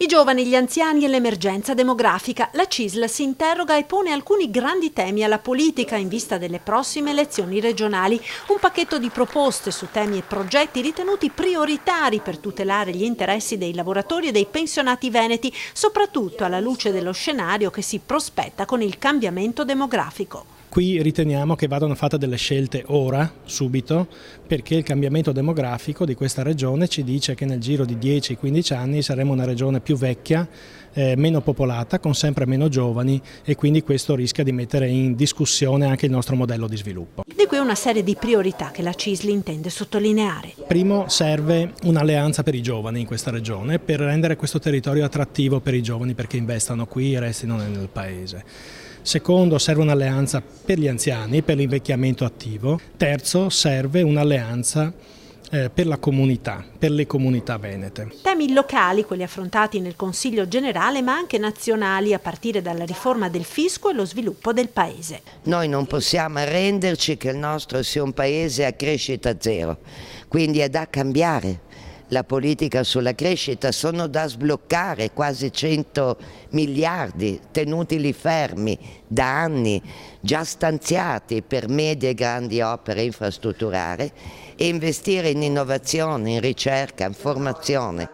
I giovani, gli anziani e l'emergenza demografica. La CISL si interroga e pone alcuni grandi temi alla politica in vista delle prossime elezioni regionali. Un pacchetto di proposte su temi e progetti ritenuti prioritari per tutelare gli interessi dei lavoratori e dei pensionati veneti, soprattutto alla luce dello scenario che si prospetta con il cambiamento demografico. Qui riteniamo che vadano fatte delle scelte ora, subito, perché il cambiamento demografico di questa regione ci dice che nel giro di 10-15 anni saremo una regione più vecchia, meno popolata, con sempre meno giovani, e quindi questo rischia di mettere in discussione anche il nostro modello di sviluppo. Di qui una serie di priorità che la CISL intende sottolineare. Primo, serve un'alleanza per i giovani in questa regione per rendere questo territorio attrattivo per i giovani perché investano qui e restino nel paese. Secondo, serve un'alleanza per gli anziani, per l'invecchiamento attivo. Terzo, serve un'alleanza per la comunità, per le comunità venete. Temi locali, quelli affrontati nel Consiglio generale, ma anche nazionali, a partire dalla riforma del fisco e lo sviluppo del paese. Noi non possiamo arrenderci che il nostro sia un paese a crescita zero, quindi è da cambiare. La politica sulla crescita, sono da sbloccare quasi 100 miliardi tenuti lì fermi da anni, già stanziati per medie e grandi opere infrastrutturali, e investire in innovazione, in ricerca, in formazione.